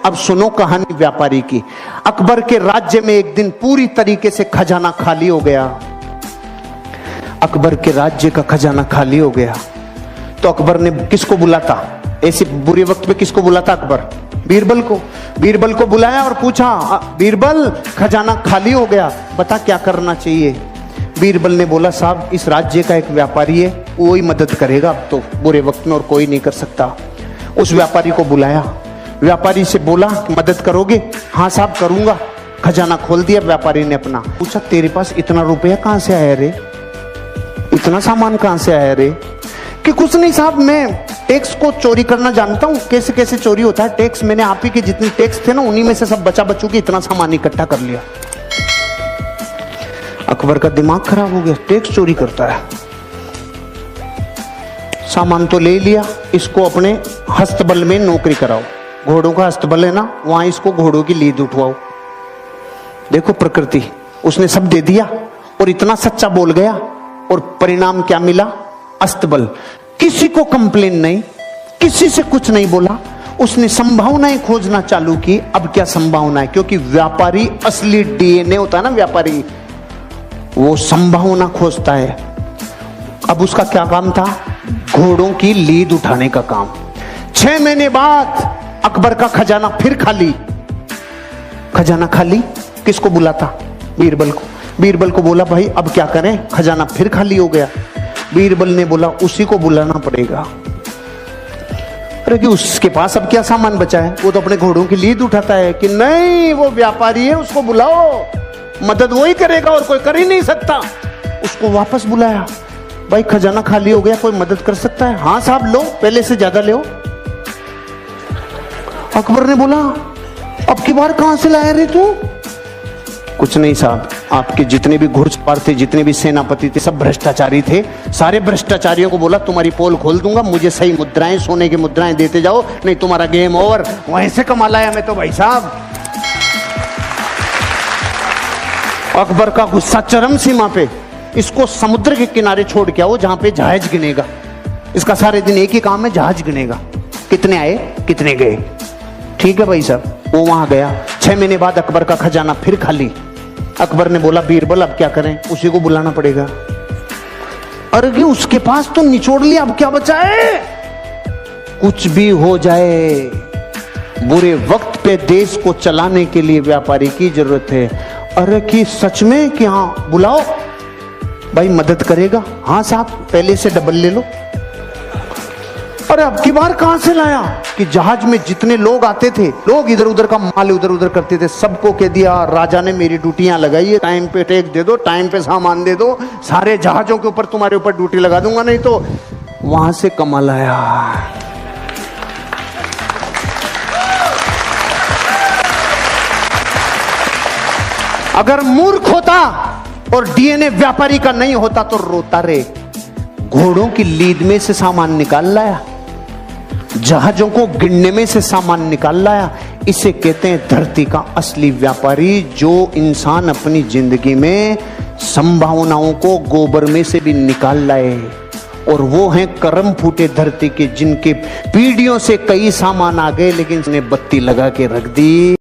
अब सुनो कहानी व्यापारी की। अकबर के राज्य में एक दिन पूरी तरीके से खजाना खाली हो गया। अकबर के राज्य का खजाना खाली हो गया तो अकबर ने किसको बुलाता, ऐसे बुरे वक्त में किसको बुलाता अकबर? बीरबल को। बीरबल को बुलाया और पूछा, बीरबल खजाना खाली हो गया, बता क्या करना चाहिए। बीरबल ने बोला, साहब इस राज्य का एक व्यापारी है, वो ही मदद करेगा अब तो बुरे वक्त में, और कोई नहीं कर सकता। उस व्यापारी को बुलाया, व्यापारी से बोला मदद करोगे? हाँ साहब करूंगा। खजाना खोल दिया व्यापारी ने अपना। पूछा, तेरे पास इतना रुपया कहां से आया रे, इतना सामान कहां से आया रे? कि कुछ नहीं साहब, मैं टैक्स को चोरी करना जानता हूं, कैसे कैसे चोरी होता है टैक्स, मैंने आप ही के जितने टैक्स थे ना उन्हीं में से सब बचा बचू के इतना सामान इकट्ठा कर लिया। अकबर का दिमाग खराब हो गया, टैक्स चोरी करता है। सामान तो ले लिया, इसको अपने हस्तबल में नौकरी कराओ, घोड़ों का हस्तबल है ना, वहां इसको घोड़ों की लीद उठवाओ। देखो प्रकृति, उसने सब दे दिया और इतना सच्चा बोल गया, और परिणाम क्या मिला? अस्तबल। किसी को कंप्लेन नहीं, किसी से कुछ नहीं बोला, उसने संभावनाएं खोजना चालू की। अब क्या संभावना है? क्योंकि व्यापारी असली डीएनए होता है ना, व्यापारी वो संभावना खोजता है। अब उसका क्या काम था? घोड़ों की लीद उठाने का काम। 6 महीने बाद अकबर का खजाना फिर खाली। खजाना खाली, किसको बुलाता? बीरबल को। बीरबल को बोला, भाई अब क्या करें, खजाना फिर खाली हो गया। बीरबल ने बोला, उसी को बुलाना पड़ेगा। अरे कि उसके पास अब क्या सामान बचा है, वो तो अपने घोड़ों की लीद उठाता है। कि नहीं, वो व्यापारी है, उसको बुलाओ, मदद वो ही करेगा और कोई कर ही नहीं सकता। उसको वापस बुलाया, भाई खजाना खाली हो गया, कोई मदद कर सकता है? हाँ साहब लो, पहले से ज्यादा लो। अकबर ने बोला, अब की बार कहां से लाया रे तू? कुछ नहीं साहब, आपके जितने भी घुड़सवार थे, जितने भी सेनापति थे, सब भ्रष्टाचारी थे। सारे भ्रष्टाचारियों को बोला तुम्हारी पोल खोल दूंगा, मुझे सही मुद्राएं, सोने की मुद्राएं देते जाओ, नहीं तुम्हारा गेम ओवर। वहीं से कमा लाया मैं तो भाई साहब। अकबर का गुस्सा चरम सीमा पे। इसको समुद्र के किनारे छोड़ के आओ जहां पे जहाज गिनेगा। इसका सारे दिन एक ही काम है, जहाज गिनेगा, कितने आए कितने गए। ठीक है भाई साहब, वो वहां गया। 6 महीने बाद अकबर का खजाना फिर खाली। अकबर ने बोला, बीरबल अब क्या करें? उसी को बुलाना पड़ेगा। अरे उसके पास तो निचोड़ लिया, अब क्या बचा है? कुछ भी हो जाए, बुरे वक्त पे देश को चलाने के लिए व्यापारी की जरूरत है। अरे कि सच में कि हाँ बुलाओ, भाई मदद करेगा? हाँ साहब, पहले से डबल ले लो। अरे अब की बार कहां से लाया? कि जहाज में जितने लोग आते थे, लोग इधर उधर का माल इधर उधर करते थे, सबको कह दिया राजा ने मेरी ड्यूटियां लगाई है, टाइम पे टैक्स दे दो, टाइम पे सामान दे दो, सारे जहाजों के ऊपर तुम्हारे ऊपर ड्यूटी लगा दूंगा, नहीं तो वहां से कमाल आया। अगर मूर्ख होता और डीएनए व्यापारी का नहीं होता तो रोता रे। घोड़ों की लीद में से सामान निकाल लाया, जहाजों को गिनने में से सामान निकाल लाया। इसे कहते हैं धरती का असली व्यापारी, जो इंसान अपनी जिंदगी में संभावनाओं को गोबर में से भी निकाल लाए। और वो हैं करम फूटे धरती के, जिनके पीढ़ियों से कई सामान आ गए लेकिन उसने बत्ती लगा के रख दी।